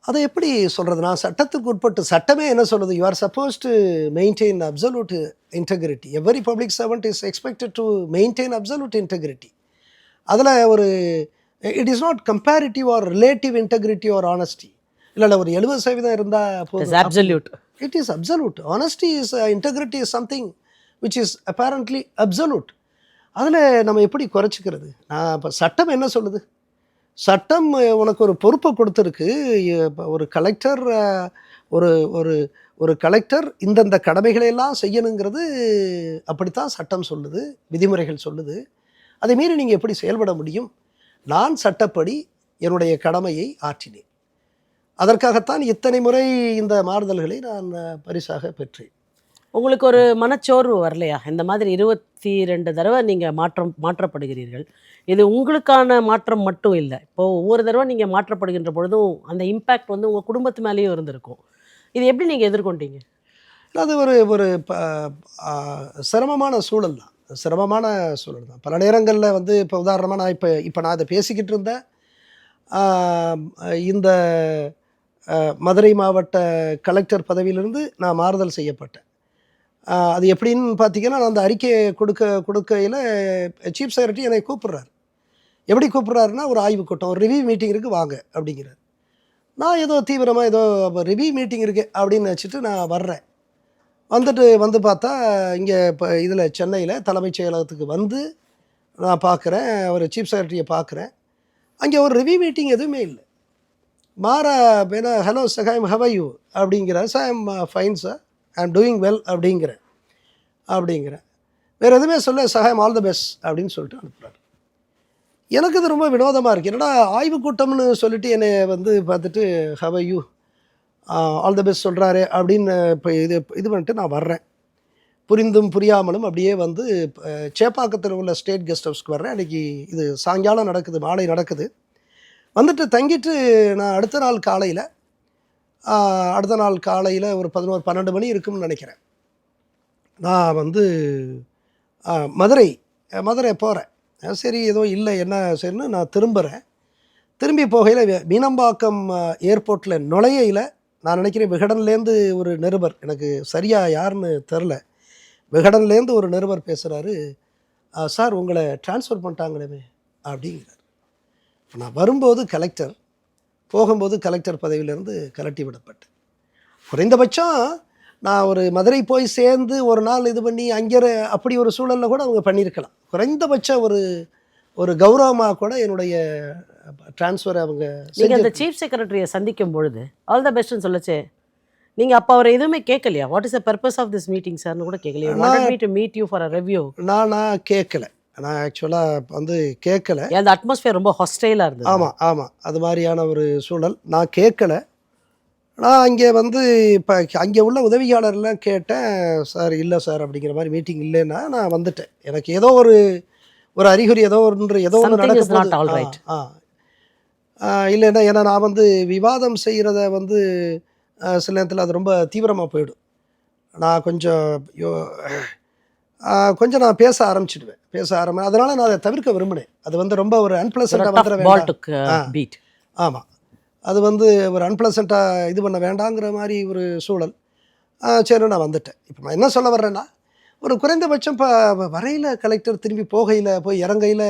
அதை எப்படி சொல்கிறது? நான் சட்டத்துக்கு உட்பட்டு, சட்டமே என்ன சொல்லுது? You are suppose to maintain absolute integrity. Every public servant is expected to maintain absolute integrity. அதில் it is not comparative or relative integrity or honesty. இல்லை ஒரு 70% இருந்தால் போதும். Absolute. It is absolute. Honesty is, integrity is something which is apparently absolute. அதில் நம்ம எப்படி குறைச்சிக்கிறது? நான் இப்போ சட்டம் என்ன சொல்லுது? சட்டம் உனக்கு ஒரு பொறுப்பை கொடுத்துருக்கு. ஒரு கலெக்டர் ஒரு கலெக்டர் இந்தந்த கடமைகளையெல்லாம் செய்யணுங்கிறது அப்படித்தான் சட்டம் சொல்லுது, விதிமுறைகள் சொல்லுது. அதை மீறி நீங்கள் எப்படி செயல்பட முடியும்? நான் சட்டப்படி என்னுடைய கடமையை ஆற்றினேன். அதற்காகத்தான் இத்தனை முறை இந்த மாறுதல்களை நான் பரிசாக பெற்றேன். உங்களுக்கு ஒரு மனச்சோர்வு வரலையா? இந்த மாதிரி 22 தடவை நீங்கள் மாற்றப்படுகிறீர்கள். இது உங்களுக்கான மாற்றம் மட்டும் இல்லை. இப்போது ஒவ்வொரு தடவை நீங்கள் மாற்றப்படுகின்ற பொழுதும் அந்த இம்பேக்ட் வந்து உங்கள் குடும்பத்து மேலேயும் இருந்திருக்கும். இது எப்படி நீங்கள் எதிர்கொண்டீங்க? அது ஒரு ஒரு சிரமமான சூழல் தான். சிரமமான சூழல் தான். பல நேரங்களில் வந்து இப்போ உதாரணமாக நான் இப்போ நான் இதை பேசிக்கிட்டு இருந்தேன். இந்த மதுரை மாவட்ட கலெக்டர் பதவியிலிருந்து நான் மாறுதல் செய்யப்பட்டேன். அது எப்படின்னு பார்த்தீங்கன்னா, நான் அந்த அறிக்கையை கொடுக்கையில் சீஃப் செக்ரட்டரி என்னை கூப்பிட்றாரு. எப்படி கூப்பிட்றாருன்னா, ஒரு ஆய்வுக் கூட்டம், ஒரு ரிவ்யூ மீட்டிங் இருக்குது வாங்க அப்படிங்கிறார். நான் ஏதோ தீவிரமாக ஏதோ ரிவ்யூ மீட்டிங் இருக்குது அப்படின்னு நினச்சிட்டு நான் வர்றேன். வந்து பார்த்தா இங்கே இப்போ இதில் சென்னையில் தலைமைச் செயலகத்துக்கு வந்து நான் பார்க்குறேன், ஒரு சீஃப் செக்ரட்டரியை பார்க்குறேன். அங்கே ஒரு ரிவ்யூ மீட்டிங் எதுவுமே இல்லை. மாறா வேணா hello Sagayam how are you அப்படிங்கிறார். Sir I am fine sir, I am doing well அப்படிங்கிறேன். வேறு எதுவுமே சொல்ல, சகாயம் ஆல் த பெஸ்ட் அப்படின்னு சொல்லிட்டு அனுப்புகிறார். எனக்கு இது ரொம்ப வினோதமாக இருக்குது. என்னடா ஆய்வுக் கூட்டம்னு சொல்லிட்டு என்னை வந்து பார்த்துட்டு have are you all the best சொல்கிறாரு அப்படின்னு இப்போ இது பண்ணிட்டு நான் வர்றேன். புரிந்தும் புரியாமலும் அப்படியே வந்து சேப்பாக்கத்தில் உள்ள ஸ்டேட் கெஸ்ட் ஹவுஸ்க்கு வர்றேன். அன்றைக்கி இது சாயங்காலம் நடக்குது, மாலை நடக்குது. வந்துட்டு தங்கிட்டு நான் அடுத்த நாள் காலையில் ஒரு 11-12 மணி இருக்கும்னு நினைக்கிறேன். நான் வந்து மதுரை போகிறேன். சரி ஏதோ இல்லை என்ன சரின்னு நான் திரும்பி போகையில் மீனம்பாக்கம் ஏர்போர்ட்டில் நுழையில நான் நினைக்கிறேன் விகடன்லேருந்து ஒரு நிருபர், எனக்கு சரியாக யாருன்னு தெரில, விகடன்லேருந்து ஒரு நிருபர் பேசுகிறாரு. சார் உங்களை ட்ரான்ஸ்ஃபர் பண்ணிட்டாங்களே அப்படிங்கிறார். நான் வரும்போது கலெக்டர், போகும்போது கலெக்டர் பதவியிலேருந்து கலட்டி விடப்பட்டேன். குறைந்தபட்சம் நான் ஒரு மதுரை போய் சேர்ந்து ஒரு நாள் இது பண்ணி அங்கே அப்படி ஒரு சூழலில் கூட அவங்க பண்ணியிருக்கலாம். குறைந்தபட்ச ஒரு கௌரவமாக கூட என்னுடைய ட்ரான்ஸ்ஃபர் அவங்க. நீங்கள் அந்த சீஃப் செக்ரட்டரியை சந்திக்கும் பொழுது ஆல் த பெஸ்ட்னு சொல்லச்சே நீங்கள் அப்போ அவரை எதுவுமே கேட்கலையா? What is the purpose of this meeting சார்னு கூட கேட்கலையா? Wanted me to meet you for a review. நான் கேட்கல. நான் ஆக்சுவலாக வந்து கேட்கல. அந்த அட்மாஸ்பியர் ரொம்ப ஹாஸ்டைலாக இருந்தது. ஆமாம் அது மாதிரியான ஒரு சூழல். நான் கேட்கல. நான் அங்கே வந்து இப்போ அங்கே உள்ள உதவியாளர்லாம் கேட்டேன். சார் இல்லை சார் அப்படிங்கிற மாதிரி மீட்டிங் இல்லைன்னா நான் வந்துட்டேன். எனக்கு ஏதோ ஒரு அறிகுறி ஏதோ ஒன்று நடக்க இல்லைன்னா, ஏன்னா நான் வந்து விவாதம் செய்கிறத வந்து சில நேரத்தில் அது ரொம்ப தீவிரமாக போயிடும். நான் கொஞ்சம் நான் பேச ஆரம்பிச்சிடுவேன். அதனால் நான் அதை தவிர்க்க விரும்பினேன். அது வந்து ரொம்ப ஒரு அன்பிளசண்ட்டாக வந்துட வேண்டாம். ஆமாம், அது வந்து ஒரு அன்பிளசண்ட்டாக இது பண்ண வேண்டாங்கிற மாதிரி ஒரு சூழல். சரி நான் வந்துட்டேன். இப்போ நான் என்ன சொல்ல வர்றேன்னா, ஒரு குறைந்தபட்சம் இப்போ வரையில் கலெக்டர் திரும்பி போய் இறங்கையில்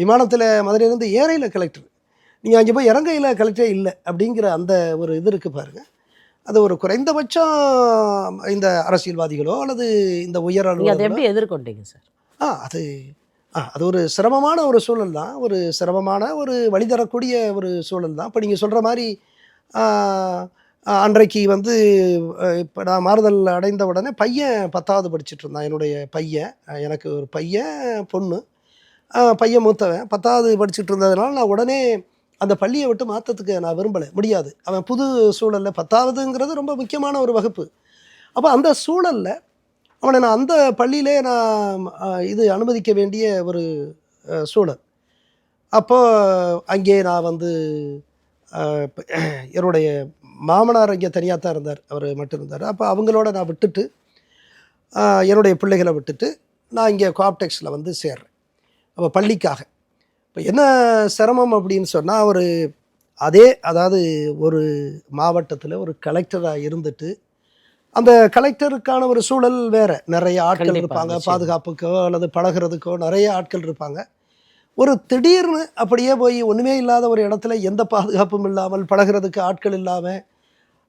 விமானத்தில் மதுரையிலேருந்து ஏறையில் கலெக்டர், நீங்கள் அங்கே போய் இறங்கையில் கலெக்டரே இல்லை அப்படிங்கிற அந்த ஒரு இது இருக்குது பாருங்கள். அது ஒரு குறைந்தபட்சம் இந்த அரசியல்வாதிகளோ அல்லது இந்த உயர் அதை எப்படி எதிர்கொண்டீங்க சார்? அது ஒரு சிரமமான ஒரு சூழல் தான். ஒரு சிரமமான ஒரு வழி தரக்கூடிய ஒரு சூழல் தான். இப்போ நீங்கள் சொல்கிற மாதிரி அன்றைக்கு வந்து இப்போ நான் மாறுதல் அடைந்த உடனே பையன் 10வது படிச்சுட்டு இருந்தான். என்னுடைய பையன், எனக்கு ஒரு பையன் பொண்ணு. பையன் மூத்தவன் 10வது படிச்சுட்டு இருந்ததுனால நான் உடனே அந்த பள்ளியை விட்டு மாற்றத்துக்கு நான் முடியாது. அவன் புது சூழலில் 10வதுங்கிறது ரொம்ப முக்கியமான ஒரு வகுப்பு. அப்போ அந்த சூழலில் அவனை நான் அந்த பள்ளியிலே நான் அனுமதிக்க வேண்டிய ஒரு சூழல். அப்போது அங்கே நான் வந்து என்னுடைய மாமனார் இங்கே தனியாக தான் இருந்தார், அவர் மட்டும் இருந்தார். அப்போ அவங்களோட நான் விட்டுட்டு என்னுடைய பிள்ளைகளை விட்டுட்டு நான் இங்கே கோஆப்டெக்ஸில் வந்து சேர்றேன். அப்போ பள்ளிக்காக இப்போ என்ன சிரமம் அப்படின்னு சொன்னால், அதாவது ஒரு மாவட்டத்தில் ஒரு கலெக்டராக இருந்துட்டு அந்த கலெக்டருக்கான ஒரு சூழல் வேறு. நிறைய ஆட்கள் இருப்பாங்க, பாதுகாப்புக்கோ அல்லது பழகிறதுக்கோ நிறைய ஆட்கள் இருப்பாங்க. ஒரு திடீர்னு அப்படியே போய் ஒன்றுமே இல்லாத ஒரு இடத்துல எந்த பாதுகாப்பும் இல்லாமல் பழகிறதுக்கு ஆட்கள் இல்லாமல்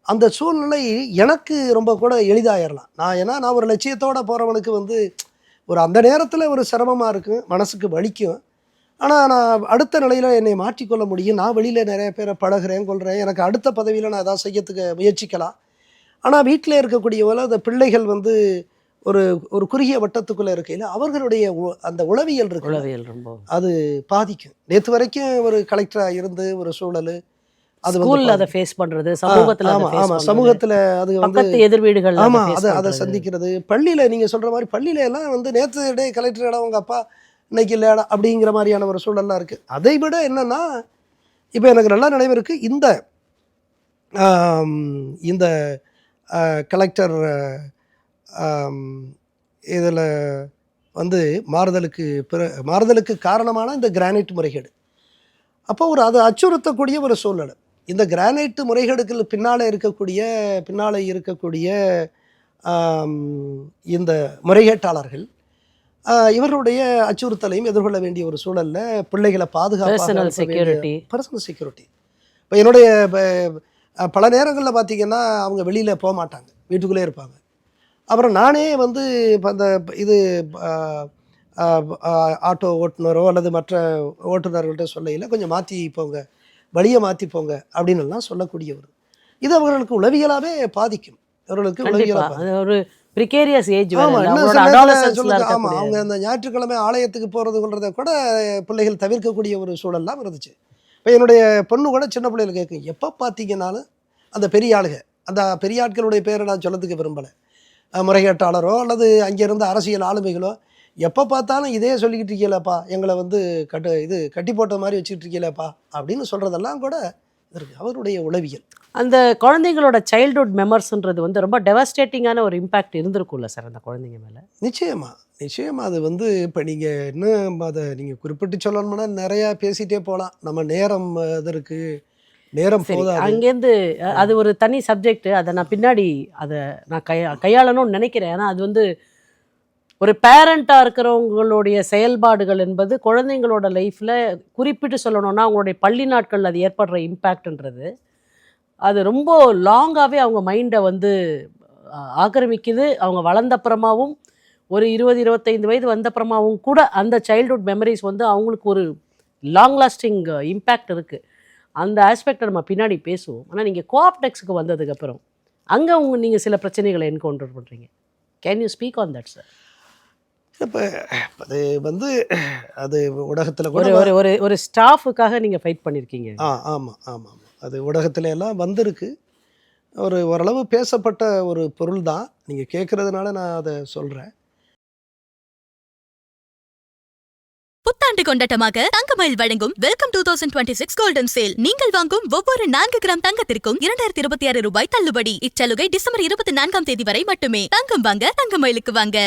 அந்த சூழ்நிலை எனக்கு ரொம்ப கூட எளிதாயிடலாம். நான் ஒரு லட்சியத்தோடு போகிறவனுக்கு வந்து அந்த நேரத்தில் ஒரு சிரமமாக இருக்கும், மனசுக்கு வலிக்கும். ஆனால் நான் அடுத்த நிலையில் என்னை மாற்றிக்கொள்ள முடியும். நான் வெளியில் நிறைய பேரை பழகிறேன், கொள்கிறேன். எனக்கு அடுத்த பதவியில் நான் எதாவது செய்யறதுக்கு முயற்சிக்கலாம். ஆனால் வீட்டில் இருக்கக்கூடியவங்கள அந்த பிள்ளைகள் வந்து ஒரு குறுகிய வட்டத்துக்குள்ளே இருக்கையில் அவர்களுடைய அந்த உளவியல் ரொம்ப அது பாதிக்கும். நேற்று வரைக்கும் ஒரு கலெக்டராக இருந்து ஒரு சூழல், அது ஸ்கூல்ல அதை ஃபேஸ் பண்றது, சமூகத்துல அதை face பண்றது, சமூகத்துல அது வந்து பக்கத்து எதிர் வீடுகள் அதை சந்திக்கிறது. பள்ளியில நீங்க சொல்ற மாதிரி பள்ளியில எல்லாம் வந்து நேற்று டே கலெக்டர் இடம் உங்க அப்பா இன்னைக்கு இல்லையாடா அப்படிங்கிற மாதிரியான ஒரு சூழல்லாம் இருக்கு. அதை விட என்னன்னா, இப்போ எனக்கு நல்லா நினைவு இருக்கு, இந்த கலெக்டர் இதில் வந்து மாறுதலுக்கு காரணமான இந்த கிரானைட் முறைகேடு. அப்போ அது அச்சுறுத்தக்கூடிய ஒரு சூழ்நிலை. இந்த கிரானைட் முறைகேடுகள் பின்னாலே இருக்கக்கூடிய இந்த முறைகேட்டாளர்கள் இவர்களுடைய அச்சுறுத்தலையும் எதிர்கொள்ள வேண்டிய ஒரு சூழல்ல பிள்ளைகளை பாதுகாப்பாக பர்சனல் செக்யூரிட்டி. இப்போ என்னுடைய பல நேரங்களில் பார்த்தீங்கன்னா அவங்க வெளியில் போக மாட்டாங்க, வீட்டுக்குள்ளே இருப்பாங்க. அப்புறம் நானே வந்து இப்போ அந்த இது ஆட்டோ ஓட்டுநரோ அல்லது மற்ற ஓட்டுநர்கள்ட்ட சொல்லையில் கொஞ்சம் மாற்றி போங்க, வழியை மாற்றி போங்க அப்படின்னு எல்லாம் சொல்லக்கூடியவர். இது அவர்களுக்கு உளவியலாகவே பாதிக்கும். அவர்களுக்கு ஒரு precarious age அவங்க அந்த ஞாயிற்றுக்கிழமை ஆலயத்துக்கு போகிறதுன்றதை கூட பிள்ளைகள் தவிர்க்கக்கூடிய ஒரு சூழல்லாம் இருந்துச்சு. இப்போ என்னுடைய பொண்ணு கூட சின்ன பிள்ளைகள் கேட்கும், எப்போ பார்த்தீங்கன்னாலும் அந்த பெரிய ஆளுங்க, அந்த பெரிய ஆட்களுடைய பேரை நான் சொல்லத்துக்கு விரும்பலை, முறைகேட்டாளரோ அல்லது அங்கே இருந்த அரசியல் ஆளுமைகளோ எப்போ பார்த்தாலும் இதே சொல்லிக்கிட்டு இருக்கீங்களேப்பா, எங்களை வந்து கட்டி போட்ட மாதிரி வச்சுக்கிட்டு இருக்கீங்களேப்பா அப்படின்னு சொல்கிறதெல்லாம் கூட இருக்குது அவருடைய உளவியல். அந்த குழந்தைங்களோட சைல்ட்ஹுட் மெமரிஸ்ன்றது வந்து ரொம்ப டெவாஸ்டேட்டிங்கான ஒரு இம்பேக்ட் இருந்திருக்கும்ல சார் அந்த குழந்தைங்க மேலே? நிச்சயமாக அது வந்து இப்போ நீங்கள் இன்னும் அதை நீங்கள் குறிப்பிட்டு சொல்லணும்னா நிறையா பேசிகிட்டே போகலாம். நம்ம நேரம் அதற்கு நேரம் போதா. அங்கேருந்து அது ஒரு தனி சப்ஜெக்ட், அதை நான் பின்னாடி அதை நான் கையாளணும்னு நினைக்கிறேன். ஏன்னா அது வந்து ஒரு பேரண்ட்டாக இருக்கிறவங்களுடைய செயல்பாடுகள் என்பது குழந்தைங்களோட லைஃப்பில் குறிப்பிட்டு சொல்லணும்னா அவங்களுடைய பள்ளி நாட்களில் அது ஏற்படுற இம்பேக்ட்ன்றது அது ரொம்ப லாங்காகவே அவங்க மைண்டை வந்து ஆக்கிரமிக்குது. அவங்க வளர்ந்தப்புறமாவும் ஒரு 20-25 வயது வந்தப்புறமாவும் கூட அந்த சைல்ட்ஹுட் மெமரிஸ் வந்து அவங்களுக்கு ஒரு லாங் லாஸ்டிங் இம்பேக்ட் இருக்குது. அந்த ஆஸ்பெக்டை நம்ம பின்னாடி பேசுவோம். ஆனால் நீங்கள் கோஆப்டெக்ஸுக்கு வந்ததுக்கப்புறம் அங்கே நீங்கள் சில பிரச்சனைகளை என்கவுண்டர் பண்ணுறீங்க. Can you speak on that sir? இப்போ அது வந்து அது ஊடகத்தில் கூட ஒரு ஸ்டாஃபுக்காக நீங்கள் ஃபைட் பண்ணியிருக்கீங்க. ஆமாம் அது ஊடகத்துல எல்லாம் வந்திருக்கு. ஓரளவு பேசப்பட்ட ஒரு பொருள் தான். நீங்கள் கேட்குறதுனால நான் அதை சொல்கிறேன். புத்தாண்டு கொண்டாட்டமாக தங்கமயில் வழங்கும் வெல்கம் 2026 கோல்டன் சேல். நீங்கள் வாங்கும் ஒவ்வொரு 4 கிராம் தங்கத்திற்கும் 2026 ரூபாய் தள்ளுபடி. இச்சலுகை டிசம்பர் 24 வரை மட்டுமே. தங்கம் வாங்க தங்கமயிலுக்கு வாங்க.